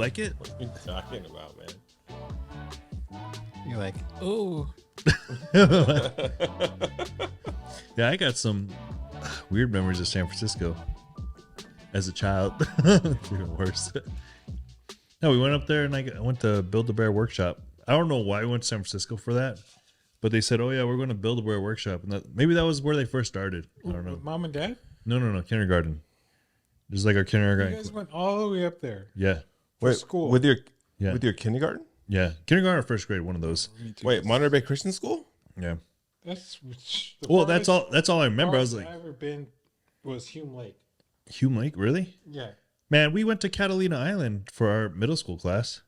like it? What are you talking about, man? You're like, oh. Yeah, I got some weird memories of San Francisco as a child. Even worse. No, we went up there and I went to Build-A-Bear Workshop. I don't know why we went to San Francisco for that, but they said, "Oh yeah, we're going to Build-A-Bear Workshop," and maybe that was where they first started. I don't know. Mom and Dad? No, kindergarten. Just like our kindergarten. You guys went all the way up there. Yeah, For school. with your Yeah. with your kindergarten? yeah, kindergarten or first grade, one of those. Wait, Monterey Bay Christian School? Yeah. That's Well, that's all. That's all I remember. I was like, I've ever been was Hume Lake. Hume Lake, really? Yeah. Man, we went to Catalina Island for our middle school class.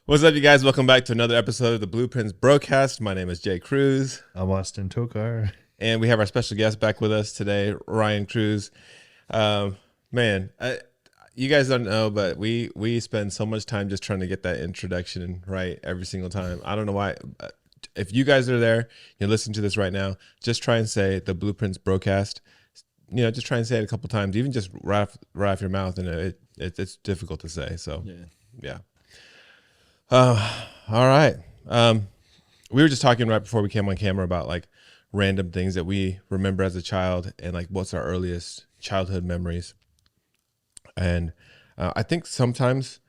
What's up, you guys? Welcome back to another episode of the Blueprints Brocast. My name is Jay Cruz, I'm Austyn Tokar. and we have our special guest back with us today, Ryan Cruz. Man, you guys don't know, but we spend so much time just trying to get that introduction right every single time. I don't know why. If you guys are there, you're listening to this right now, just try and say the Blueprints Brocast. You know, just try and say it a couple times, even just right off your mouth, and it's difficult to say. So, yeah. All right. We were just talking right before we came on camera about like random things that we remember as a child and like what's our earliest childhood memories. And I think sometimes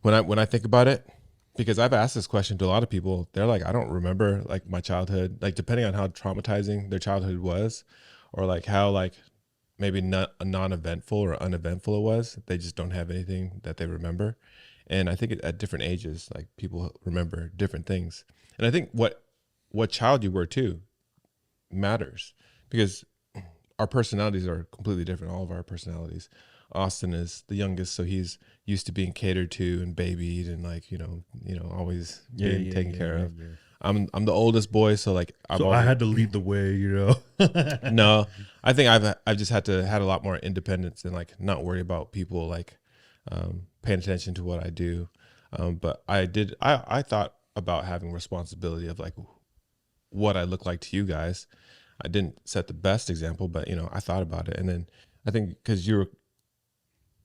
when I think about it, because I've asked this question to a lot of people, they're like, I don't remember like my childhood, like depending on how traumatizing their childhood was, or like how like maybe not non-eventful or uneventful it was. They just don't have anything that they remember. And I think at different ages, like people remember different things. And I think what child you were too matters, because our personalities are completely different. All of our personalities. Austin is the youngest, so he's used to being catered to and babied and like, you know, always being taken care of. Yeah. I'm the oldest boy, so like I had to lead the way, you know. No, I think I've just had a lot more independence and like not worry about people like paying attention to what I do. But I thought about having responsibility of like what I look like to you guys. I didn't set the best example, but you know, I thought about it. And then I think because you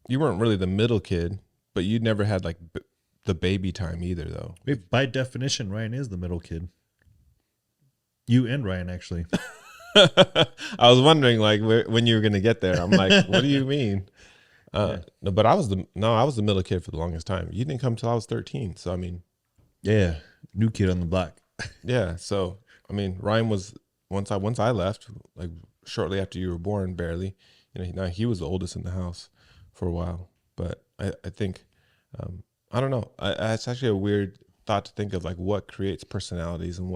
weren't really the middle kid, but you never had like the baby time either though. By definition, Ryan is the middle kid. You and Ryan, actually. I was wondering like when you were going to get there. I'm like, what do you mean? No, but I was the middle kid for the longest time. You didn't come till I was 13. So, I mean, yeah, new kid on the block. Yeah. So, I mean, Ryan was once I left, like shortly after you were born, barely, you know, now he was the oldest in the house for a while, but I think, I don't know. It's actually a weird thought to think of like what creates personalities and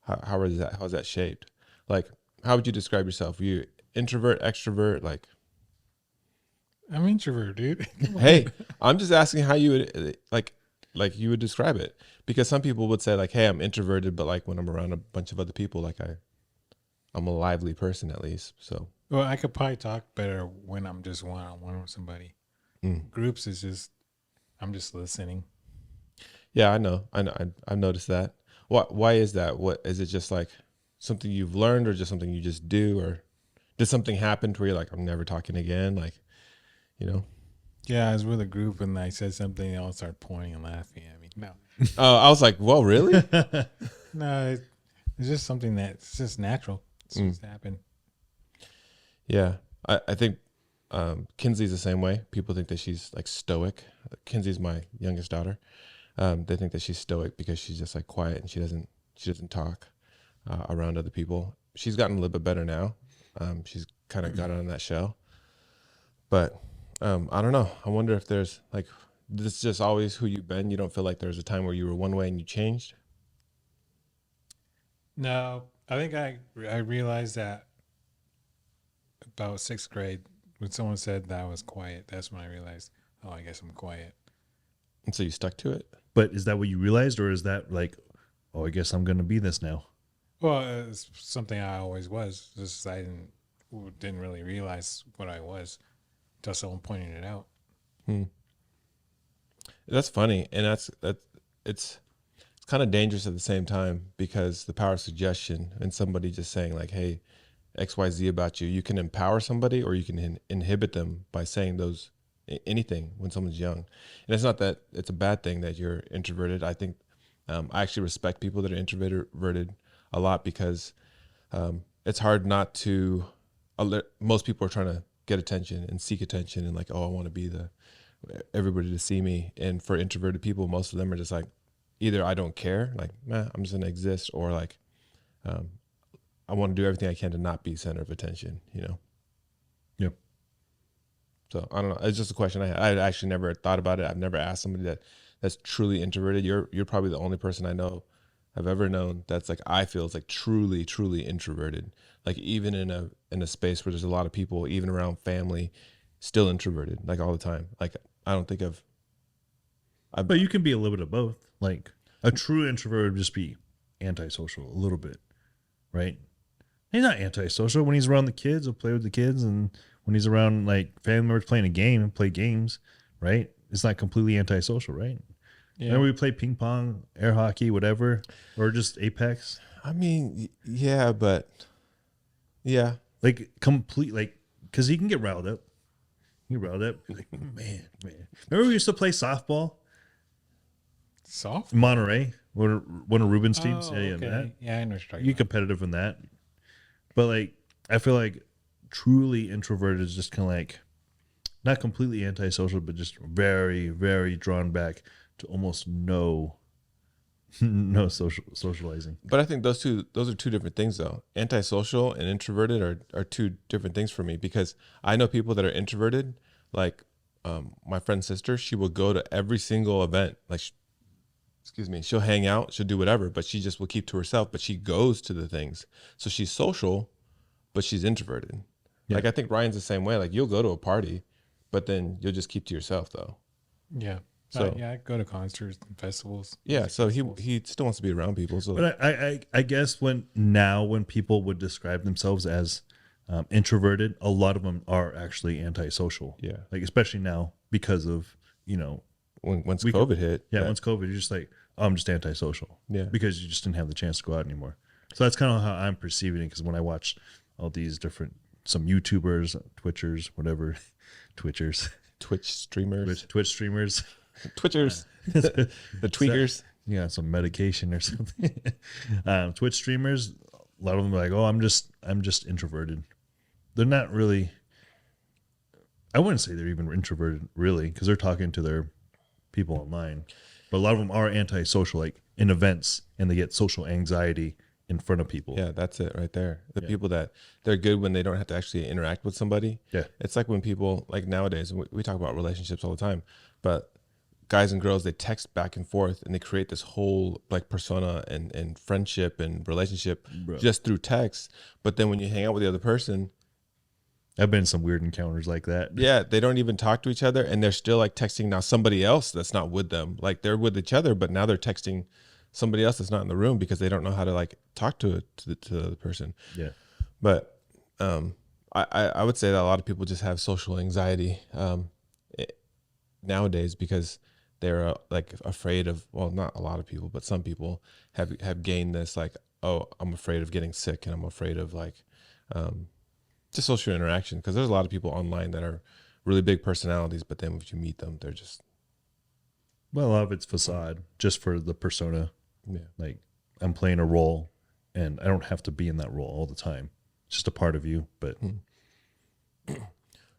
how is that shaped? Like, how would you describe yourself? Are you introvert, extrovert? Like, I'm introvert, dude. Hey, I'm just asking how you would like you would describe it, because some people would say like, hey, I'm introverted, but like when I'm around a bunch of other people, like I'm a lively person at least. So, well, I could probably talk better when I'm just one-on-one with somebody. Groups is just, I'm just listening. Yeah, I know. I've noticed that. Why is that? What is it? Just like something you've learned, or just something you just do, or did something happen to where you're like, I'm never talking again? Like, you know? Yeah, I was with a group and I said something, they all start pointing and laughing at me. No. Oh, I was like, well, really? No, it's just something that's just natural. It's just happened. Yeah, I think Kinsley's the same way. People think that she's like stoic. Kinsley's my youngest daughter. They think that she's stoic because she's just like quiet and she doesn't talk around other people. She's gotten a little bit better now. She's kind of got on that shell, but I don't know. I wonder if there's like, this is just always who you've been. You don't feel like there's a time where you were one way and you changed? No, I think I realized that about sixth grade when someone said that I was quiet. That's when I realized, oh, I guess I'm quiet. And so you stuck to it? But is that what you realized, or is that like, oh, I guess I'm going to be this now? Well, it's something I always was. Just I didn't really realize what I was until someone pointed it out. That's funny, and it's kind of dangerous at the same time, because the power of suggestion and somebody just saying like, hey, XYZ about you can empower somebody, or you can inhibit them by saying those anything when someone's young. And it's not that it's a bad thing that you're introverted. I think I actually respect people that are introverted a lot because it's hard not to. Most people are trying to get attention and seek attention and like, oh, I want to be everybody to see me. And for introverted people, most of them are just like, either I don't care, like, I'm just gonna exist, or like, I want to do everything I can to not be center of attention, you know? Yep. So I don't know. It's just a question I had. I actually never thought about it. I've never asked somebody that's truly introverted. You're probably the only person I know I've ever known that's like, I feel is like truly, truly introverted. Like even in a space where there's a lot of people, even around family, still introverted, like all the time. Like I don't think But you can be a little bit of both. Like a true introvert would just be antisocial a little bit, right? He's not antisocial. When he's around the kids, he'll play with the kids. And when he's around like family members playing a game and play games, right? It's not completely antisocial, right? Yeah. Remember we played ping pong, air hockey, whatever, or just Apex? I mean, yeah, but yeah. Like complete, like, because he can get riled up. Like, man. Remember we used to play softball? Soft? In Monterey, one of Ruben's teams. Oh, Yeah, okay. that. Yeah, I know what you're talking You about. competitive in that. But like, I feel like truly introverted is just kind of like, not completely antisocial, but just very, very drawn back to almost no socializing. But I think those are two different things though. Antisocial and introverted are two different things for me, because I know people that are introverted, like my friend's sister, she will go to every single event. Like, she'll hang out, she'll do whatever, but she just will keep to herself, but she goes to the things. So she's social, but she's introverted. Yeah. Like I think Ryan's the same way. Like you'll go to a party, but then you'll just keep to yourself though. Yeah. So yeah, I go to concerts and festivals. Yeah, so festivals. he still wants to be around people. So, but I guess when people would describe themselves as introverted, a lot of them are actually antisocial. Yeah, like especially now because of once COVID hit. Yeah, once COVID, you're just like, oh, I'm just antisocial. Yeah, because you just didn't have the chance to go out anymore. So that's kind of how I'm perceiving it. Because when I watch all these some YouTubers, Twitchers, whatever, Twitch streamers. Twitchers, the tweakers. Yeah, some medication or something. Twitch streamers, a lot of them are like, oh, I'm just introverted. They're not really. I wouldn't say they're even introverted really, because they're talking to their people online. But a lot of them are antisocial, like in events, and they get social anxiety in front of people. Yeah, that's it right there. The people that they're good when they don't have to actually interact with somebody. Yeah, it's like when people, like nowadays, we talk about relationships all the time, but guys and girls, they text back and forth and they create this whole like persona and friendship and relationship just through text. But then when you hang out with the other person, I've been in some weird encounters like that. Yeah, they don't even talk to each other, and they're still like texting now somebody else that's not with them. Like they're with each other, but now they're texting somebody else that's not in the room because they don't know how to like talk to the person. Yeah, but I would say that a lot of people just have social anxiety nowadays because they're like afraid of, well, not a lot of people, but some people have gained this like, oh, I'm afraid of getting sick, and I'm afraid of like just social interaction, because there's a lot of people online that are really big personalities, but then if you meet them, they're just, well, a lot of it's facade just for the persona. Yeah, like I'm playing a role, and I don't have to be in that role all the time. It's just a part of you. But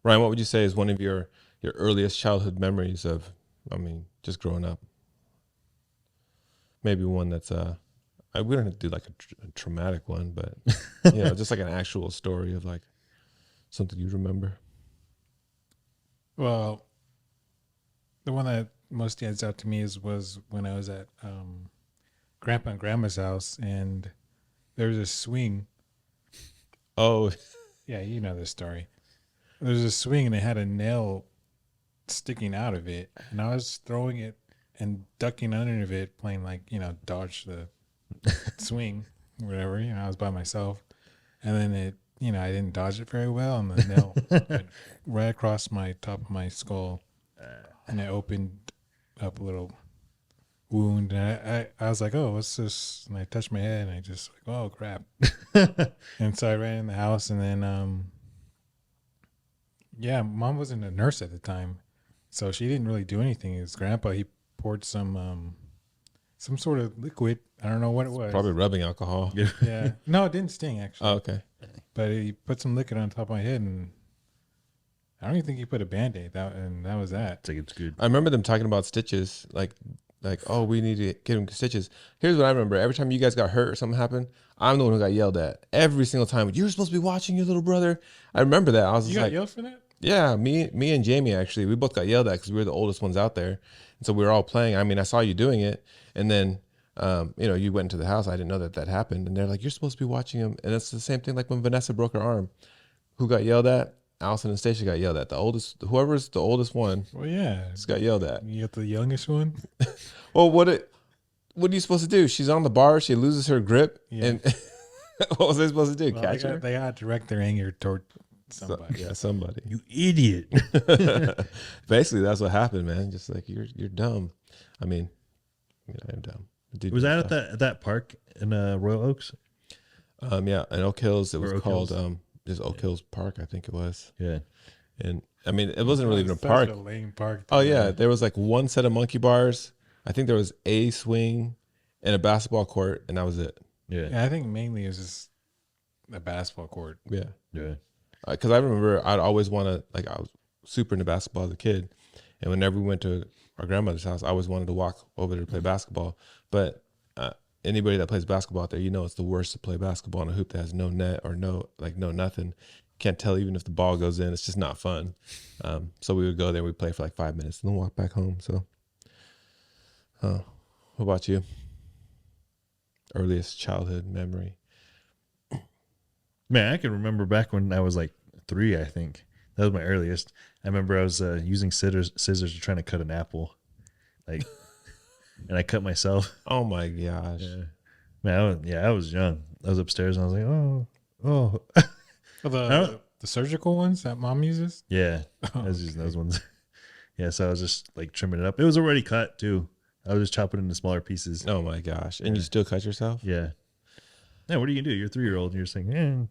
Ryan, what would you say is one of your earliest childhood memories of, I mean, just growing up? Maybe one that's we don't have to do like a traumatic one, but just like an actual story of like something you remember. Well, the one that most stands out to me was when I was at Grandpa and Grandma's house, and there was a swing. Oh, yeah, you know this story. There was a swing, and it had a nail sticking out of it, and I was throwing it and ducking under it, playing like, dodge the swing, whatever. I was by myself, and then it, I didn't dodge it very well, and the nail went right across my top of my skull, and it opened up a little wound. And I was like, oh, what's this? And I touched my head, and I just like, oh crap. And so I ran in the house, and then Mom wasn't a nurse at the time, So she didn't really do anything. His grandpa, he poured some sort of liquid. I don't know what it was. Probably rubbing alcohol. Yeah. No, it didn't sting actually. Oh, okay. But he put some liquid on top of my head, and I don't even think he put a Band-Aid. That was that. It's like it's good. I remember them talking about stitches, like, oh, we need to get him stitches. Here's what I remember: every time you guys got hurt or something happened, I'm the one who got yelled at every single time. You're supposed to be watching your little brother. I remember that. I was You just got like, yelled for that? yeah, me and Jamie actually, we both got yelled at because we were the oldest ones out there, and so we were all playing. I mean, I saw you doing it, and then. You went into the house. I didn't know that happened. And they're like, you're supposed to be watching him. And it's the same thing like when Vanessa broke her arm. Who got yelled at? Allison and Stacia got yelled at. The oldest, whoever's the oldest one, Well, yeah. just got yelled at. You got the youngest one? Well, what are you supposed to do? She's on the bar. She loses her grip. Yeah. And what was they supposed to do? Well, Catch her? they got to direct their anger toward somebody. Yeah, somebody. You idiot. Basically, that's what happened, man. Just like, you're dumb. I mean, I'm dumb. Was that at that park in Royal Oaks? Yeah, in Oak Hills. It was Oak called Hills? just Oak Hills Park, I think it was. Yeah. And I mean, it wasn't really even a Such park. a lame park. Oh yeah, there was like one set of monkey bars. I think there was a swing and a basketball court, and that was it. Yeah. Yeah, I think mainly it was just a basketball court. Yeah, Yeah. because I remember I'd always want to I was super into basketball as a kid, and whenever we went to our grandmother's house, I always wanted to walk over there to play basketball. But anybody that plays basketball out there, it's the worst to play basketball in a hoop that has no net or no nothing. Can't tell even if the ball goes in. It's just not fun. So we would go there, we'd play for like 5 minutes, and then walk back home. So, what about you? Earliest childhood memory? Man, I can remember back when I was like 3, I think. That was my earliest. I remember I was using scissors to trying to cut an apple. Like, and I cut myself. Oh my gosh. Yeah. Man, I was young. I was upstairs and I was like, oh. The surgical ones that mom uses? Yeah. I was using those ones. Yeah, so I was just like trimming it up. It was already cut too. I was just chopping it into smaller pieces. Oh my gosh. And you still cut yourself? Yeah. Yeah, what are you gonna do? You're a 3-year-old and you're saying,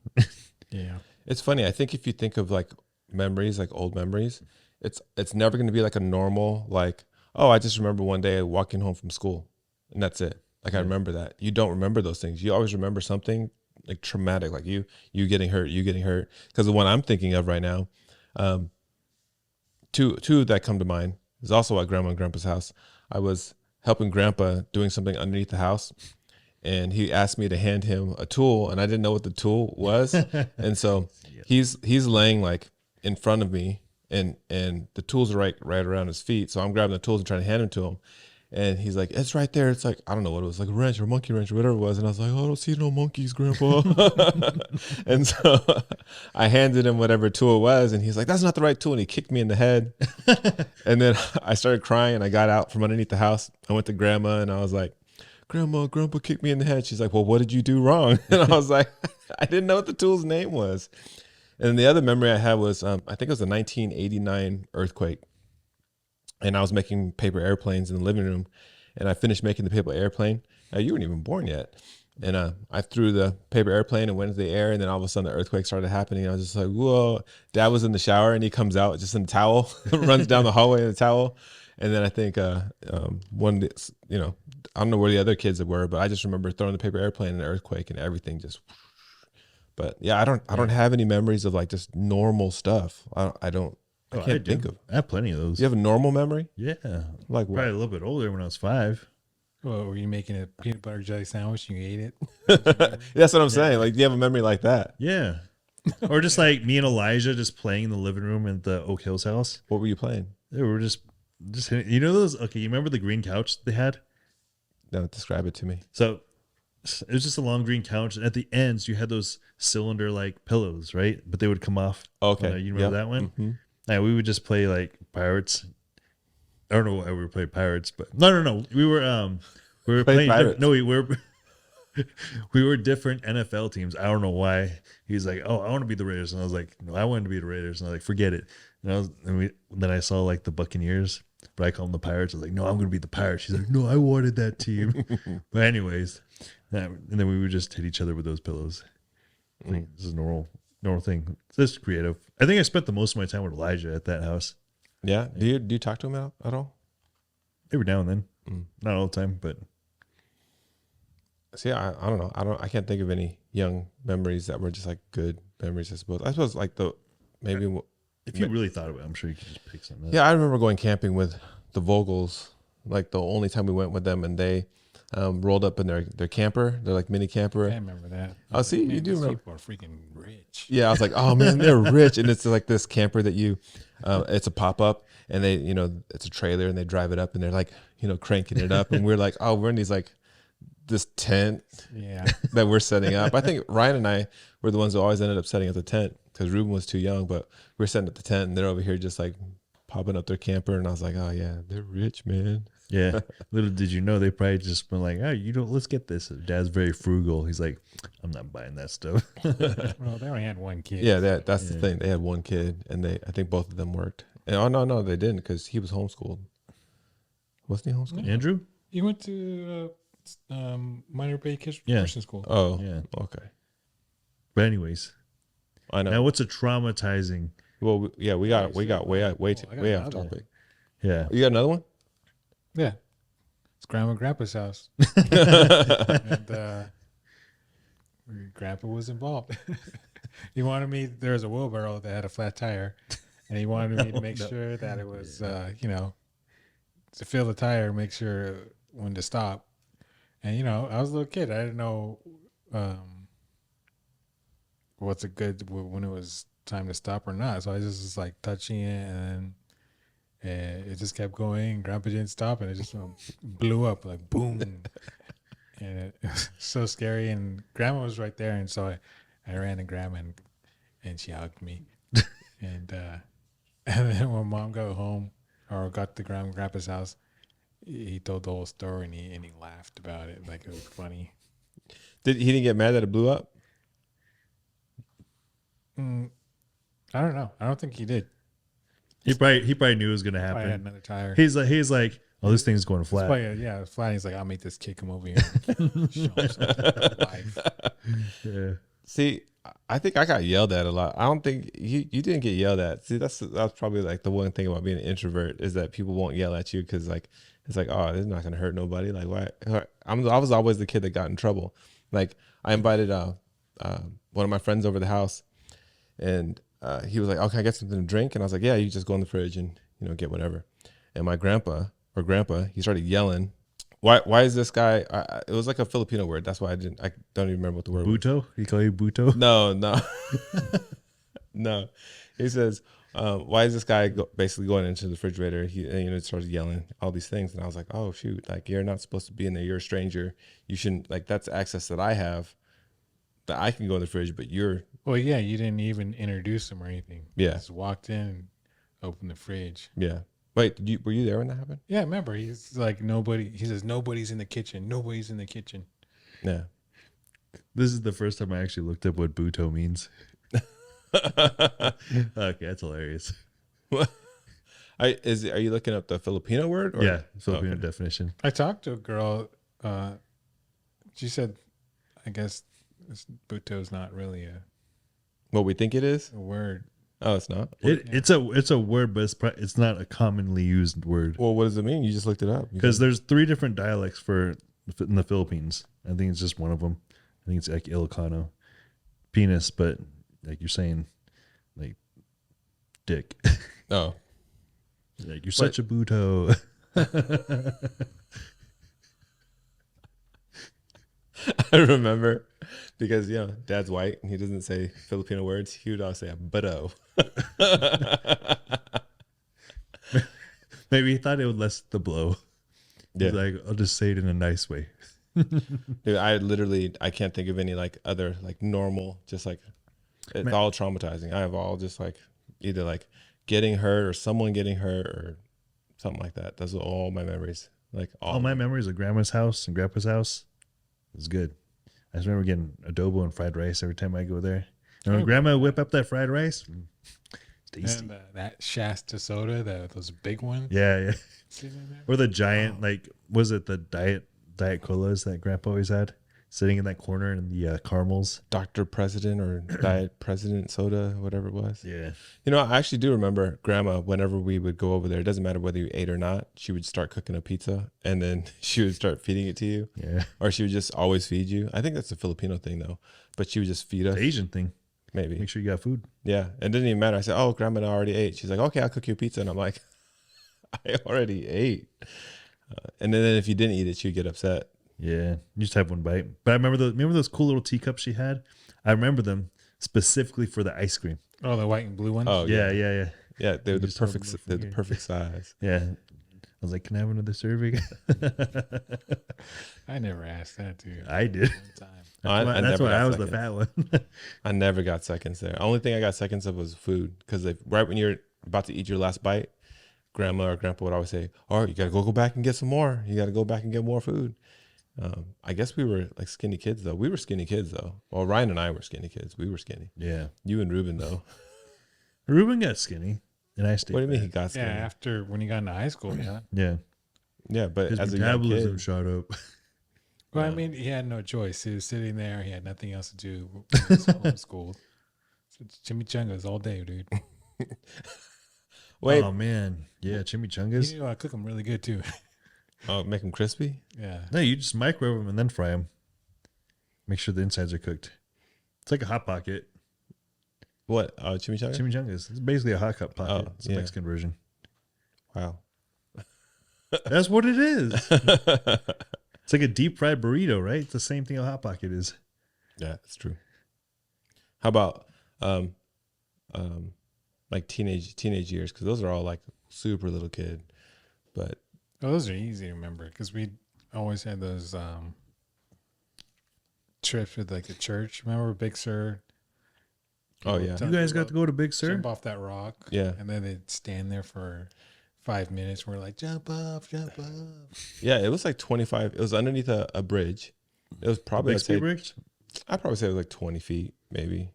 Yeah. It's funny. I think if you think of like memories, like old memories, it's never going to be like a normal, like, oh, I just remember one day walking home from school and that's it. Like, I remember that. You don't remember those things. You always remember something like traumatic, like you getting hurt. Because the one I'm thinking of right now, two that come to mind is also at Grandma and Grandpa's house. I was helping Grandpa doing something underneath the house, and he asked me to hand him a tool, and I didn't know what the tool was. And so he's laying like in front of me, and the tools are right around his feet. So I'm grabbing the tools and trying to hand them to him. And he's like, it's right there. It's like, I don't know what it was, like a wrench or a monkey wrench or whatever it was. And I was like, oh, I don't see no monkeys, Grandpa. And so I handed him whatever tool it was. And he's like, that's not the right tool. And he kicked me in the head. And then I started crying. And I got out from underneath the house. I went to Grandma and I was like, Grandpa kicked me in the head. She's like, well, what did you do wrong? And I was like, I didn't know what the tool's name was. And the other memory I had was, I think it was a 1989 earthquake. And I was making paper airplanes in the living room, and I finished making the paper airplane. You weren't even born yet. And I threw the paper airplane and went into the air, and then all of a sudden the earthquake started happening. I was just like, whoa. Dad was in the shower, and he comes out just in a towel, runs down the hallway in a towel. And then I think one, I don't know where the other kids were, but I just remember throwing the paper airplane in the earthquake, and everything just. But yeah, I don't have any memories of like just normal stuff. I can't think of. I have plenty of those. You have a normal memory? Yeah. Like what? Probably a little bit older when I was 5. Well, were you making a peanut butter jelly sandwich and you ate it? That's what I'm saying. Like, do you have a memory like that? Yeah. Or just like me and Elijah just playing in the living room at the Oak Hills house. What were you playing? They were just you know those, okay, you remember the green couch they had? No, describe it to me. So it was just a long green couch. And at the ends, you had those cylinder like pillows, right? But they would come off. Okay. You remember that one? Mm-hmm. Yeah, we would just play like pirates. I don't know why we were playing pirates, but no. We were playing pirates. No, we were different NFL teams. I don't know why. He's like, oh, I want to be the Raiders, and I was like, no, I wanted to be the Raiders, and I was like, forget it. And then I saw like the Buccaneers, but I call them the Pirates. I was like, no, I'm going to be the Pirates. She's like, no, I wanted that team. But anyways, and then we would just hit each other with those pillows. Like, this is a normal thing. It's just creative. I think I spent the most of my time with Elijah at that house. Yeah. Do you talk to him at all? Every now and then, Mm. not all the time, but See, I don't know. I can't think of any young memories that were just like good memories. I suppose like maybe. if you really thought about it, I'm sure you could just pick something up. Yeah, I remember going camping with the Vogels. Like the only time we went with them, and they rolled up in their camper. They're like mini camper. I remember that. Oh, see, Man, you do these remember. people are freaking rich. Yeah, I was like, oh man, they're rich, and it's like this camper that it's a pop up, and they, it's a trailer, and they drive it up, and they're like, cranking it up, and we're like, oh, we're in this tent Yeah. that we're setting up. I think Ryan and I were the ones who always ended up setting up the tent because Ruben was too young, but we're setting up the tent, and they're over here just like popping up their camper, and I was like, oh yeah, they're rich, man. Yeah. Little did you know, they probably just been like, oh, let's get this. Dad's very frugal. He's like, I'm not buying that stuff. Well, they only had one kid. Yeah, that's the thing. They had one kid, and I think both of them worked. And no, they didn't because he was homeschooled. Wasn't he homeschooled? Andrew? He went to Minor Bay Christian School. Oh, Yeah. okay. But anyways, I know. now what's a traumatizing? Well, yeah, we got way I off got another. topic. Yeah. You got another one? Yeah. It's Grandma and Grandpa's house. And Grandpa was involved. He wanted me, there was a wheelbarrow that had a flat tire, and he wanted me to make sure that it was, to fill the tire, make sure when to stop. And, I was a little kid. I didn't know what's a good, when it was time to stop or not. So I just was like touching it, and it just kept going. Grandpa didn't stop, and it just blew up like boom. And it was so scary. And Grandma was right there, and so I ran to Grandma, and she hugged me. and then when Mom got home or got to Grandpa's house, he told the whole story, and he laughed about it like it was funny. He didn't get mad that it blew up? I don't know. I don't think he did. He probably knew it was gonna Probably had happen. another tire. He's like, oh, this thing's going It's flat. probably, yeah, it's flat. He's like, I'll make this kid come over here and show him something about life. Yeah. See, I think I got yelled at a lot. I don't think you didn't get yelled at. See, that's probably like the one thing about being an introvert is that people won't yell at you because like it's like, oh, this is not gonna hurt nobody. Like, why? I was always the kid that got in trouble. Like, I invited one of my friends over the house, and he was like, "Oh, can I get something to drink?" And I was like, "Yeah, you just go in the fridge and get whatever." And my grandpa, he started yelling. Why is this guy? It was like a Filipino word. That's why I don't even remember what the word was. Buto? He call you Buto? No. No. He says, why is this guy basically going into the refrigerator? He started yelling all these things. And I was like, oh, shoot, like, you're not supposed to be in there. You're a stranger. You shouldn't, like, that's access that I have that I can go in the fridge, but you're. Well, yeah, you didn't even introduce him or anything. Yeah. You just walked in and opened the fridge. Yeah. Wait, were you there when that happened? Yeah, remember, he's like, he says, nobody's in the kitchen. Nobody's in the kitchen. Yeah. This is the first time I actually looked up what Buto means. Okay, that's hilarious. Are you looking up the Filipino word? Or? Yeah, Filipino Okay. definition. I talked to a girl. She said, I guess Buto is not really What we think it is? a word. Oh, it's not? It's a word, but it's not a commonly used word. Well, what does it mean? You just looked it up. Because there's 3 different dialects in the Philippines. I think it's just one of them. I think it's like Ilocano. Penis, but like you're saying, like dick. Oh. Like, you're such a Buto. I remember because Dad's white and he doesn't say Filipino words. He would always say a butto. Maybe he thought it would lessen the blow. He's like, I'll just say it in a nice way. Dude, I can't think of any like other like normal, just like it's all traumatizing. I have all just like either like getting hurt or someone getting hurt or something like that. Those are all my memories. Like All my memories of grandma's house and grandpa's house was good. I just remember getting adobo and fried rice every time I go there. And when grandma would whip up that fried rice, it's tasty. And that Shasta soda, those big ones. Yeah. Sitting in there. Or the giant, like, was it the diet colas that grandpa always had? sitting in that corner in the caramels. Dr. President or Diet President soda, whatever it was. Yeah. You know, I actually do remember Grandma, whenever we would go over there, it doesn't matter whether you ate or not, she would start cooking a pizza and then she would start feeding it to you. Yeah. Or she would just always feed you. I think that's a Filipino thing though. But she would just feed us. The Asian thing. Maybe. Make sure you got food. Yeah. It didn't even matter. I said, oh, Grandma already ate. She's like, okay, I'll cook you a pizza. And I'm like, I already ate. And then if you didn't eat it, she'd get upset. Yeah. You just have one bite. But I remember those cool little teacups she had? I remember them specifically for the ice cream. Oh, the white and blue ones. Oh, Yeah. Yeah, they're the just hold perfect. them up They're from the here. perfect size. Yeah. I was like, can I have another serving? I never asked that dude. I did. One time. I That's never why got I was the seconds. fat one. I never got seconds there. Only thing I got seconds of was food, because right when you're about to eat your last bite, Grandma or Grandpa would always say, "All right, you gotta go back and get some more. You gotta go back and get more food." I guess we were like skinny kids though. We were skinny kids though. Well, Ryan and I were skinny kids. We were skinny. Yeah. You and Ruben though. Ruben got skinny, and I stayed. What do you mean he fat. got Yeah, skinny? after when he got into high school, yeah. Yeah. Yeah, but His as a young metabolism kid, shot up. Well, I Yeah. mean, he had no choice. He was sitting there. He had nothing else to do. He was homeschooled. So chimichangas all day, dude. wait, Oh man. Yeah, chimichangas. You know, I cook them really good too. make them crispy. Yeah. No, you just microwave them and then fry them. Make sure the insides are cooked. It's like a hot pocket. What? Chimichanga? Chimichangas. It's basically a hot cup pocket. Oh, It's a yeah. Mexican version. Wow. That's what it is. It's like a deep fried burrito, right? It's the same thing a hot pocket is. Yeah, that's true. How about like teenage years? Because those are all like super little kid. But Oh, those are easy to remember because we always had those trips with like the church. Remember Big Sur? oh yeah, You guys got to go to Big Sur? Jump off that rock. Yeah. And then they'd stand there for 5 minutes. We're like, jump up, jump up. yeah. It was like 25. It was underneath a bridge. It was probably Bixby Bridge? I'd probably say it was like 20 feet, maybe. It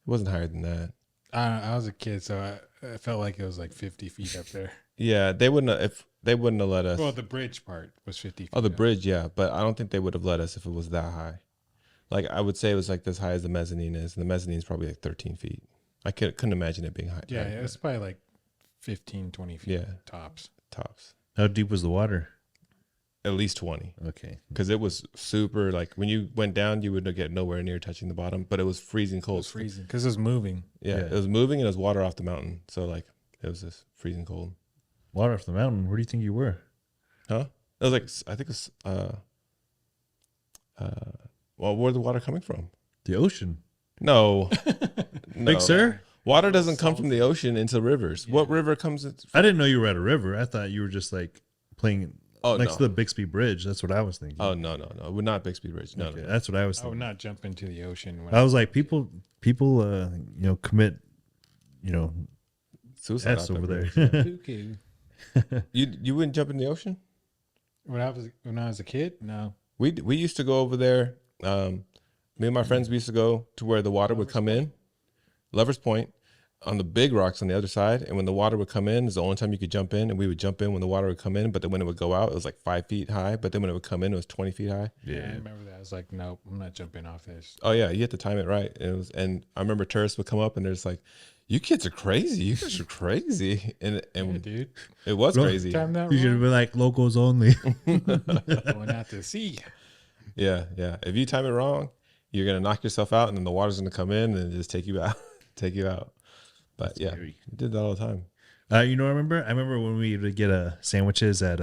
wasn't higher than that. I was a kid, so I felt like it was like 50 feet up there. Yeah, they wouldn't have, if they wouldn't have let us. Well, the bridge part was 50 feet. Oh, the up. bridge, yeah, but I don't think they would have let us if it was that high. Like I would say it was like as high as the mezzanine is, and the mezzanine is probably like 13 feet. I couldn't imagine it being high. Yeah, higher than it's probably like 15, 20 feet Yeah. tops. tops. How deep was the water? At least 20. Okay. Because it was super, like when you went down, you would get nowhere near touching the bottom, but it was freezing It cold. was freezing because it was moving. Yeah, Yeah. it was moving and it was water off the mountain. So like it was just freezing cold. Water off the mountain. Where do you think you were? Huh? It was like, I think it's, well, where's the water coming from? The ocean. No. No. Big Sur? Water doesn't come from the ocean into rivers. Yeah. What river comes in? I didn't know you were at a river. I thought you were just like playing Oh, next no. to the Bixby Bridge. That's what I was thinking. Oh, no. We're not Bixby Bridge. No, Okay, no. that's what I was I would thinking. not jump into the ocean. When I was like, people, commit, Suicide S out over there. there. Cuckoo. You wouldn't jump in the ocean? When I was a kid, no. We used to go over there. Me and my friends, we used to go to where the water would come in, Lover's Point, on the big rocks on the other side. And when the water would come in, it's the only time you could jump in. And we would jump in when the water would come in. But then when it would go out, it was like 5 feet high. But then when it would come in, it was 20 feet high. I remember that. I was like, nope, I'm not jumping off this. Oh yeah, you had to time it right. And I remember tourists would come up and they're just like, "You kids are crazy. You guys are crazy." And Yeah, dude. it was Bro, crazy. Time that You should have wrong. been like locals only. Going out to sea. Yeah. If you time it wrong, you're gonna knock yourself out, and then the water's gonna come in and just take you out. But yeah, scary. we did that all the time. I remember? I remember when we would get sandwiches at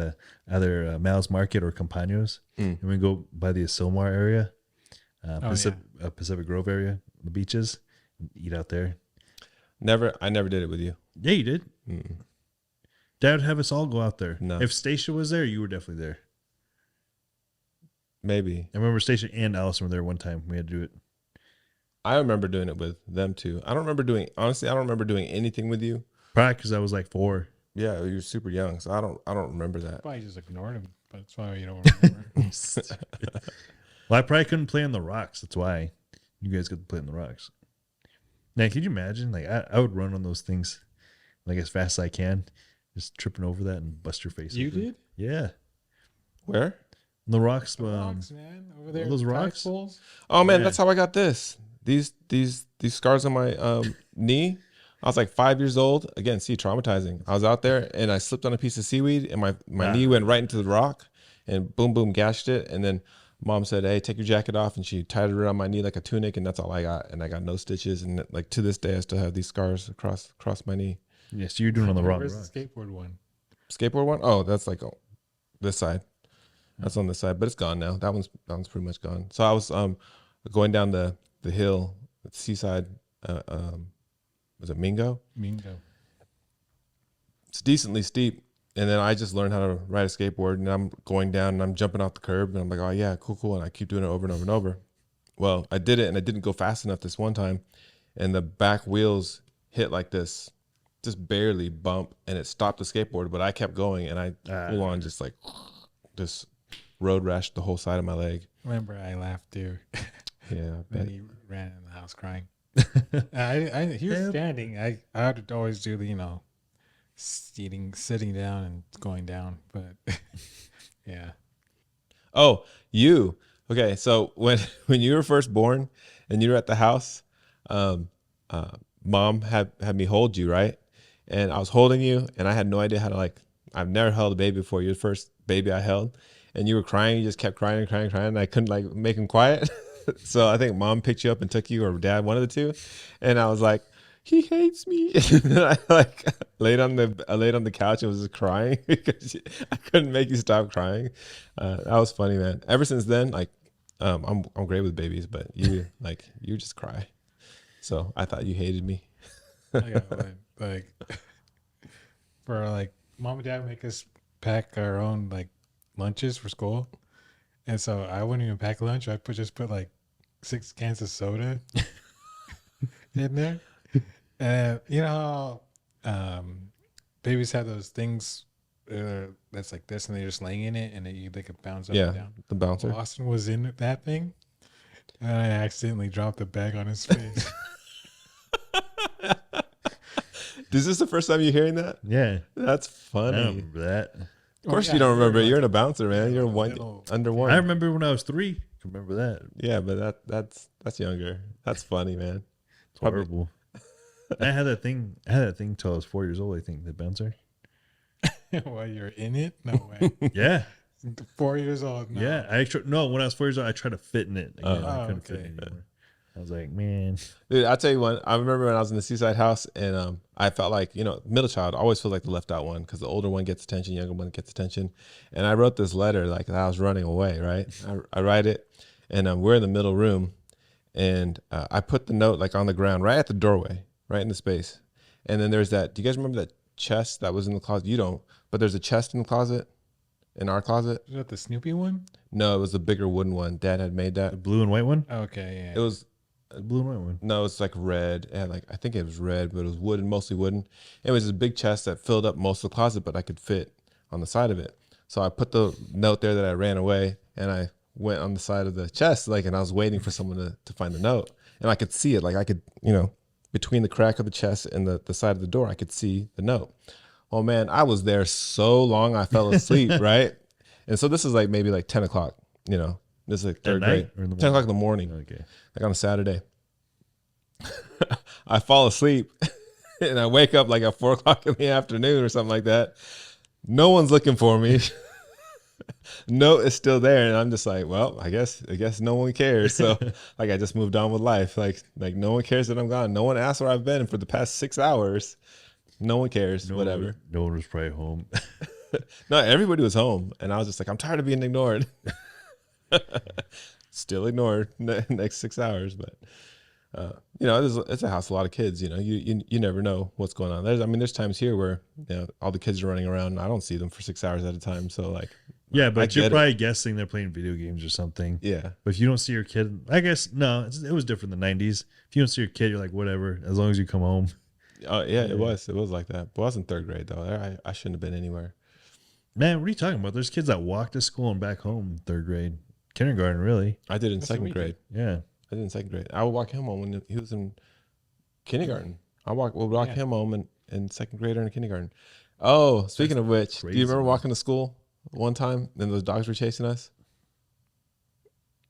either Mal's Market or Campanos, and we go by the Asilmar area, Pacific Grove area, the beaches, and eat out there. I never did it with you. Yeah, you did. Mm-mm. Dad would have us all go out there. No. If Stacia was there, you were definitely there. Maybe. I remember Stacia and Allison were there one time. We had to do it. I remember doing it with them too. I don't remember doing anything with you. Probably because I was like 4. Yeah, you were super young, so I don't remember that. Probably just ignored him. That's why you don't remember. Well, I probably couldn't play on the rocks. That's why you guys could play on the rocks. Now, could you imagine? Like, I would run on those things like as fast as I can, just tripping over that and bust your face. You open. did? Yeah. Where? The rocks, Rocks, man, over there. those tide rocks? pools. Oh man, Yeah. that's how I got this. These scars on my knee. I was like 5 years old. Again, see, traumatizing. I was out there and I slipped on a piece of seaweed and my knee went right into the rock and boom, boom, gashed it. And then mom said, "Hey, take your jacket off." And she tied it around my knee like a tunic, and that's all I got. And I got no stitches. And like to this day, I still have these scars across my knee. Yeah, so you're doing it on the wrong Where's rocks. the skateboard one? Skateboard one? Oh, that's like this side. That's on this side, but it's gone now. That one's pretty much gone. So I was going down the hill, the seaside. Was it Mingo? Mingo. It's decently steep, and then I just learned how to ride a skateboard. And I'm going down, and I'm jumping off the curb, and I'm like, "Oh yeah, cool." And I keep doing it over and over and over. Well, I did it, and I didn't go fast enough this one time, and the back wheels hit like this, just barely bump, and it stopped the skateboard. But I kept going, and I full on just road rashed the whole side of my leg. Remember, I laughed too. Yeah, Then he ran in the house crying. He was standing. I would always do the sitting down and going down, but yeah. Oh, you. Okay, so when you were first born and you were at the house, mom had me hold you, right? And I was holding you, and I had no idea how to I've never held a baby before. You're the first baby I held, and you were crying. You just kept crying and crying and crying, and I couldn't make him quiet. So I think mom picked you up and took you, or dad, one of the two. And I was like, "He hates me." And then I laid on the couch and was just crying because I couldn't make you stop crying. That was funny, man. Ever since then, I'm great with babies, but you just cry. So I thought you hated me. I got for mom and dad make us pack our own lunches for school, and so I wouldn't even pack lunch. I just put 6 cans of soda in there. And you know how babies have those things that's like this, and they're just laying in it, and they can bounce up and down. The bouncer. Well, Austin was in that thing, and I accidentally dropped the bag on his face. Is this the first time you're hearing that? Yeah, That's I funny. don't remember that. Of course you don't remember. You're in a bouncer, man. You're under one. I remember when I was 3. I remember that. Yeah, but that's younger. That's funny, man. It's horrible. I had that thing. Till I was 4 years old. I think the bouncer. While you're in it, no way. Yeah, 4 years old. No. Yeah, when I was 4 years old, I tried to fit in it. Again. I couldn't fit okay. in anymore. I was like, man. Dude, I'll tell you one. I remember when I was in the seaside house, and I felt like, middle child, I always feel like the left out one because the older one gets attention, younger one gets attention. And I wrote this letter that I was running away, right? I write it, and we're in the middle room, and I put the note on the ground right at the doorway, right in the space. And then there's that. Do you guys remember that chest that was in the closet? You don't, but there's a chest in the closet, in our closet. Is that the Snoopy one? No, it was the bigger wooden one. Dad had made that. The blue and white one. Okay, yeah. It was. The blue and white one. No, it's red. It had I think it was red, but it was wooden, mostly wooden. It was a big chest that filled up most of the closet, but I could fit on the side of it. So I put the note there that I ran away, and I went on the side of the chest, and I was waiting for someone to find the note. And I could see it, I could, between the crack of the chest and the side of the door, I could see the note. Oh man, I was there so long I fell asleep, right? And so this is maybe 10 o'clock, This is third grade. 10 o'clock in the morning. Okay. On a Saturday. I fall asleep and I wake up at 4 o'clock in the afternoon or something like that. No one's looking for me. Note is still there, and I'm just well, I guess no one cares. So I just moved on with life. No one cares that I'm gone. No one asked where I've been for the past 6 hours. No one cares. Whatever. No one was probably home. No, everybody was home, and I was just I'm tired of being ignored. Still ignored next 6 hours, but it's a house with a lot of kids. You never know what's going on. There's times here where all the kids are running around, and I don't see them for 6 hours at a time. So yeah, but you're probably guessing they're playing video games or something. Yeah, but if you don't see your kid, I guess no, it was different in the 90s. If you don't see your kid, you're whatever, as long as you come home. Oh yeah, it was like that. But I was in third grade though. I shouldn't have been anywhere. Man, what are you talking about? There's kids that walk to school and back home in third grade. Kindergarten, really. I did in second grade. Yeah. I did in second grade. I would walk him home when he was in kindergarten. Would walk him home in second grade or in kindergarten. Oh, speaking of which, do you remember walking to school one time and those dogs were chasing us?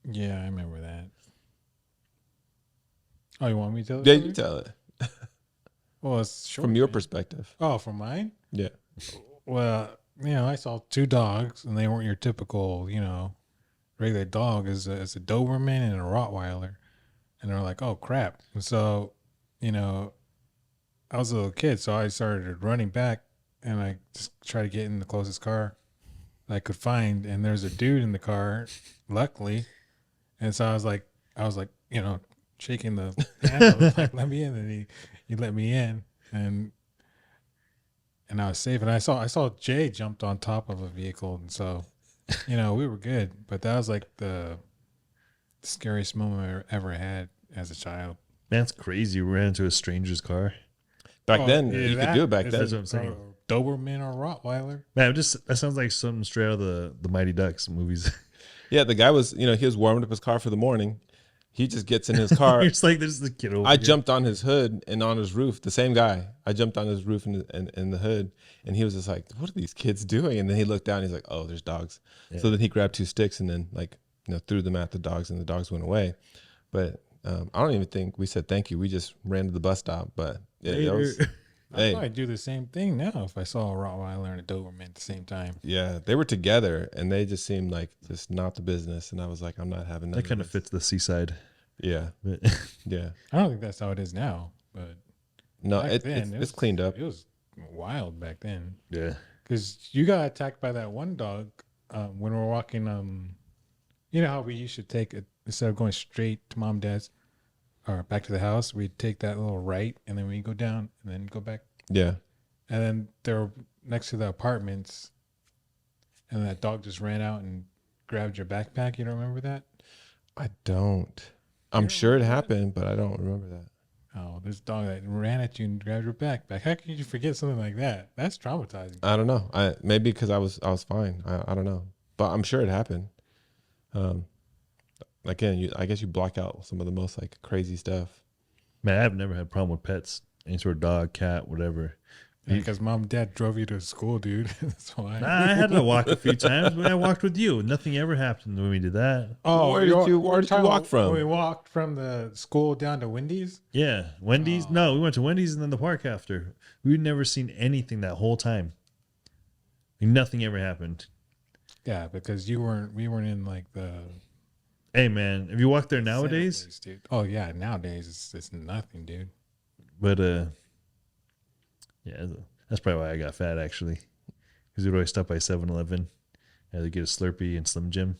Yeah, I remember that. Oh, you want me to tell it? Yeah, you tell it Well, it's short, from your man. perspective. Oh, from mine? Yeah. Well, I saw two dogs, and they weren't your typical, regular dog. It's a Doberman and a Rottweiler, and they're like, oh crap. And so, you know, I was a little kid, so I started running back, and I just tried to get in the closest car I could find, and there's a dude in the car, luckily, and so I was like, shaking the handle, like let me in, and he let me in, and I was safe. And I saw Jay jumped on top of a vehicle, and so, we were good. But that was like the scariest moment I ever had as a child. Man, it's crazy. We ran into a stranger's car. Back Oh, then, yeah, you could do it back is then. That's what I'm saying. Doberman or Rottweiler. Man, that sounds like something straight out of the Mighty Ducks movies. Yeah, the guy was, he was warming up his car for the morning. He just gets in his car. It's like there's the kid over I here. jumped on his hood and on his roof. The same guy. I jumped on his roof and in the hood, and he was just like, "What are these kids doing?" And then he looked down. And he's like, "Oh, there's dogs." Yeah. So then he grabbed two sticks and then threw them at the dogs, and the dogs went away. But I don't even think we said thank you. We just ran to the bus stop. But yeah, that was, I'd hey, probably do the same thing now if I saw a Rottweiler and a Doberman at the same time. yeah, they were together, and they just seemed like just not the business. And I was like, I'm not having That kind of fits the seaside. Yeah, But yeah. I don't think that's how it is now, but No, back then, it's cleaned up. It was wild back then yeah. because you got attacked by that one dog when we were walking. You know how we used to take it instead of going straight to mom and dad's or back to the house, we'd take that little right and then we go down and then go back. Yeah. And then they were next to the apartments, and that dog just ran out and grabbed your backpack. You don't remember that? I don't. I'm sure it happened, but I don't remember that. Oh, this dog that ran at you and grabbed your backpack. How could you forget something like that? That's traumatizing. I don't know. Maybe because I was fine. I don't know, but I'm sure it happened. Again, I guess you block out some of the most like crazy stuff. Man, I've never had a problem with pets. Any sort of dog, cat, whatever. Because mom and dad drove you to school, dude. That's why. I had to walk a few times, but I walked with you. Nothing ever happened when we did that. Oh, Where did you walk from? We walked from the school down to Wendy's. Yeah. Wendy's? No, we went to Wendy's and then the park after. We'd never seen anything that whole time. Nothing ever happened. Yeah, because we weren't in like the Hey, man, if you walk there nowadays, place, dude. Oh yeah, nowadays it's nothing, dude. but yeah, that's probably why I got fat actually, because we'd always stop by 7-Eleven, either get a Slurpee and Slim Jim,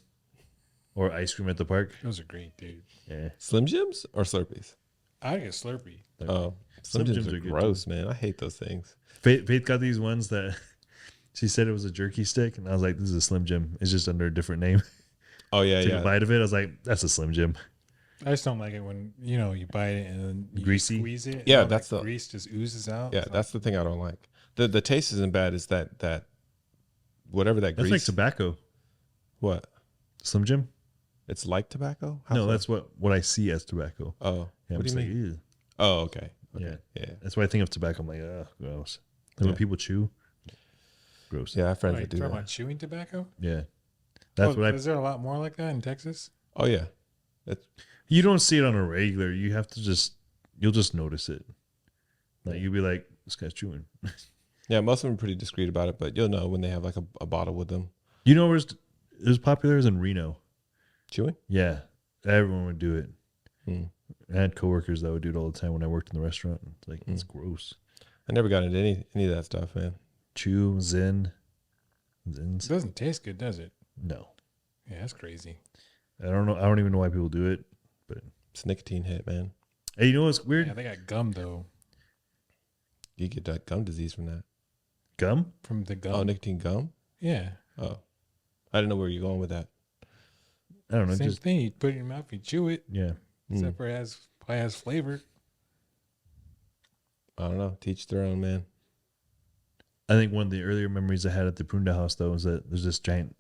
or ice cream at the park. Those are great, dude. Yeah, Slim Jims or Slurpees? I get Slurpee. Oh, Slim Jims are good, gross, man. I hate those things. Faith got these ones that she said it was a jerky stick, and I was like, "This is a Slim Jim. It's just under a different name." Oh yeah, Took yeah. a bite of it. I was like, "That's a Slim Jim." I just don't like it when you bite it and then you Greasy? squeeze it. Yeah, and all that's that the- grease just oozes out. Yeah, It's that's the thing I don't like. The taste isn't bad. Is that whatever that That's grease? like tobacco. What? Slim Jim? It's like tobacco? How No, so? that's what I see as tobacco. Oh, Yeah, what I'm do just you like, mean? ew. Oh, okay. Yeah. Yeah. That's why I think of tobacco. I'm like, ugh, gross. Like when Yeah. people chew, gross. Yeah, I have friends Wait, that do talking that. about chewing tobacco? Yeah. That's what I. Is there a lot more like that in Texas? Oh yeah. You don't see it on a regular. You have to you'll just notice it. Like you'll be like, this guy's chewing. Yeah, most of them are pretty discreet about it, but you'll know when they have like a bottle with them. You know where it was popular is in Reno. Chewing? Yeah, everyone would do it. Hmm. I had coworkers that would do it all the time when I worked in the restaurant. It's like it's gross. I never got into any of that stuff, man. Chew, Zins. It doesn't taste good, does it? No, Yeah, that's crazy. I don't know. I don't even know why people do it. But It's a nicotine hit, man. hey, you know what's weird? Yeah, they got gum though. You get that gum disease from that. Gum. From the gum. Oh, nicotine gum? Yeah. Oh. I didn't know where you're going with that. I don't know. Same Just thing. You put it in your mouth, you chew it, yeah. except for it probably has flavor. I don't know. Teach their own, man. I think one of the earlier memories I had at the Prunda house though was that there's this giant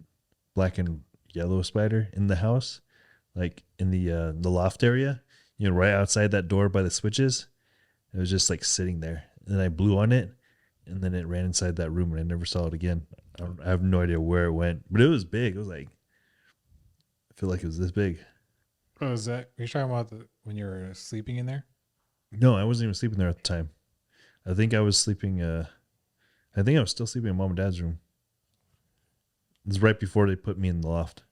black and yellow spider in the house, like in the loft area, right outside that door by the switches. It was just like sitting there, and then I blew on it, and then it ran inside that room, and I never saw it again. I have no idea where it went, but it was big. It was like, I feel like it was this big. Oh, is that you're talking about when you were sleeping in there? No, I wasn't even sleeping there at the time. I think I was sleeping. I think I was still sleeping in mom and dad's room. It was right before they put me in the loft.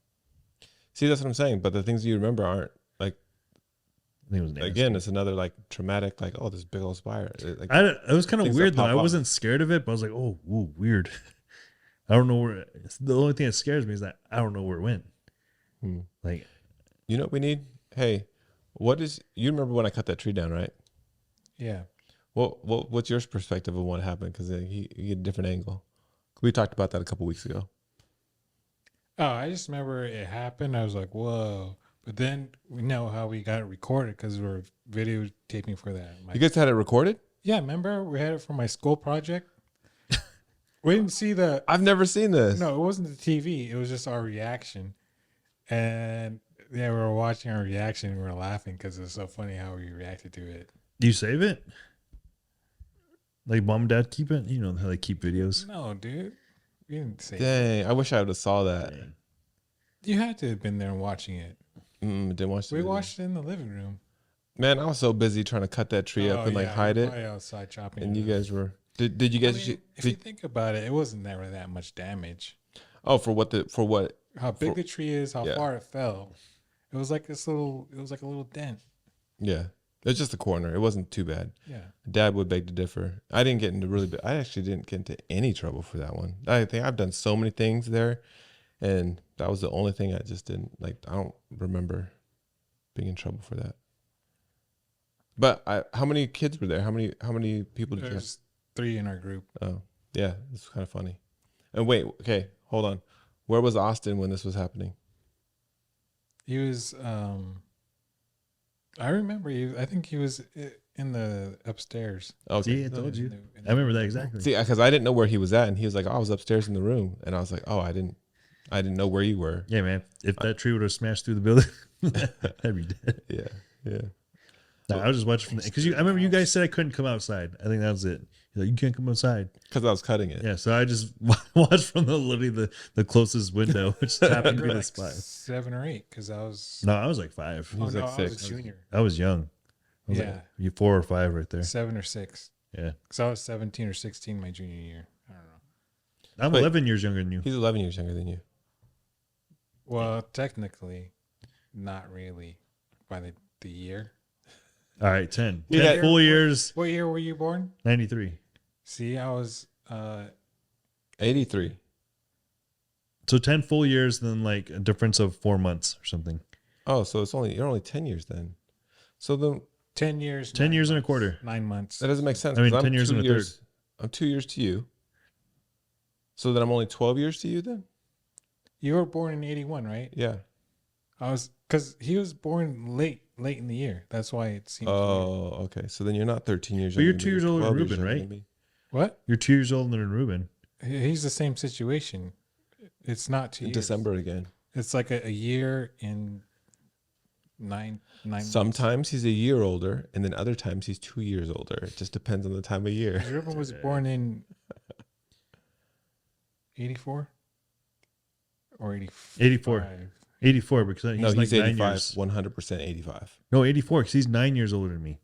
See, that's what I'm saying. But the things you remember aren't like. I think it was nasty. Again, it's another like traumatic. Like, oh, this big old spire. Like, It was kind of things that weird though. pop I off. wasn't scared of it, but I was like, oh, whoa, weird. I don't know where. The only thing that scares me is that I don't know where it went. Like, you know what we need? Hey, you remember when I cut that tree down, right? Yeah. What's your perspective of what happened? Because you get a different angle. We talked about that a couple weeks ago. Oh, I just remember it happened. I was like, whoa. But then we know how we got it recorded because we were videotaping for that. You guys had it recorded? Yeah, remember? We had it for my school project. We didn't see the. I've never seen this. No, it wasn't the TV. It was just our reaction. And yeah, we were watching our reaction and we were laughing because it was so funny how we reacted to it. do you save it? Like mom and dad keep it? You know how they keep videos? No, dude. We didn't say Dang, I wish I would have saw that. You had to have been there watching it. Didn't watch the We video. watched it in the living room. Man, I was so busy trying to cut that tree up and like hide it. Probably outside chopping. And it you up. guys were. Did you guys? I mean, if you think about it, it wasn't never that much damage. oh, for what? How big the tree is, how yeah. far it fell. It was like this little. It was like a little dent. Yeah, it's just a corner. It wasn't too bad. Yeah. Dad would beg to differ. I didn't get into I actually didn't get into any trouble for that one. I think I've done so many things there, and that was the only thing I just didn't like. I don't remember being in trouble for that. But how many kids were there? How many people did you have? There's 3 in our group. Oh, yeah, it's kind of funny. And wait, okay, hold on. Where was Austin when this was happening? He was. I remember. I think he was in the upstairs. Okay. See, I told you. In the- I remember that exactly. See, because I didn't know where he was at, and he was like, "Oh, I was upstairs in the room," and I was like, "Oh, I didn't know where you were." Yeah, man. If that tree would have smashed through the building, I'd be dead. Yeah. No, I was just watching because I remember you guys said I couldn't come outside. I think that was it. You're like, you can't come outside. Because I was cutting it. Yeah, so I just watched from literally the closest window, which happened to be the like spot. 7 or 8, because I was. No, I was like 5. He was like I was 6. a junior. I was young. I was like, you 4 or 5 right there. 7 or 6. Yeah, Because I was 17 or 16 my junior year. I don't know. I'm Wait. 11 years younger than you. He's 11 years younger than you. Well, technically, not really. By the year. All right, 10. Yeah. 10 full years. What year were you born? 93. See, I was 83. So 10 full years, then like a difference of 4 months or something. Oh, so you're only 10 years then. So then 10 years. 10 years and a months, quarter. 9 months. that doesn't make sense. I mean, 'cause 10 years and a third. I'm 2 years to you. So then I'm only 12 years to you then? You were born in 81, right? Yeah. I was, because he was born late in the year. That's why it seems. weird. Oh, okay. So then you're not 13 years But you're younger 2 than me, years older than 12 years Ruben, younger right? than me. What? You're 2 years older than Ruben. He's the same situation. It's not 2 In years. December again. It's like a year in nine months. Sometimes he's a year older, and then other times he's 2 years older. It just depends on the time of year. Ruben was born in 84 or 85. 84. 84 because he's No, like he's 9 85, years. 100% 85. No, 84 because he's 9 years older than me.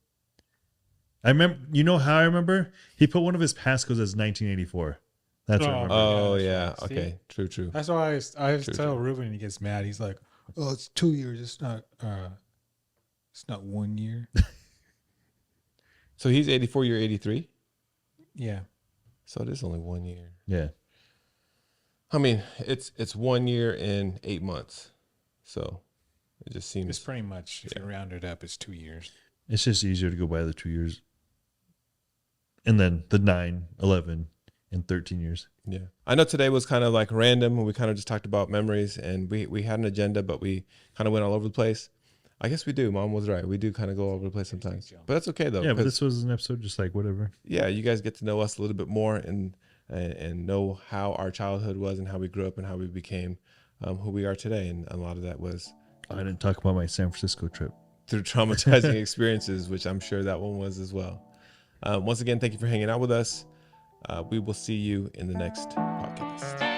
I remember, you know how I remember? He put one of his passcodes as 1984. That's what I remember. Oh, that's yeah. right. See? Okay. True. That's why I True, tell Ruben and he gets mad. He's like, "Oh, it's 2 years. It's not 1 year." So he's 84, you're 83? Yeah. So it is only 1 year. Yeah. I mean, it's 1 year and 8 months. So it just seems. It's pretty much, if you round it up, it's 2 years. It's just easier to go by the 2 years. And then the 9, 11, and 13 years. Yeah. I know today was kind of like random and we kind of just talked about memories and we had an agenda, but we kind of went all over the place. I guess we do. Mom was right. We do kind of go all over the place sometimes. But that's okay though. Yeah, but 'cause, this was an episode just like whatever. yeah, you guys get to know us a little bit more and know how our childhood was and how we grew up and how we became who we are today. And a lot of that was I didn't talk about my San Francisco trip. through traumatizing experiences, which I'm sure that one was as well. Once again, thank you for hanging out with us. We will see you in the next podcast.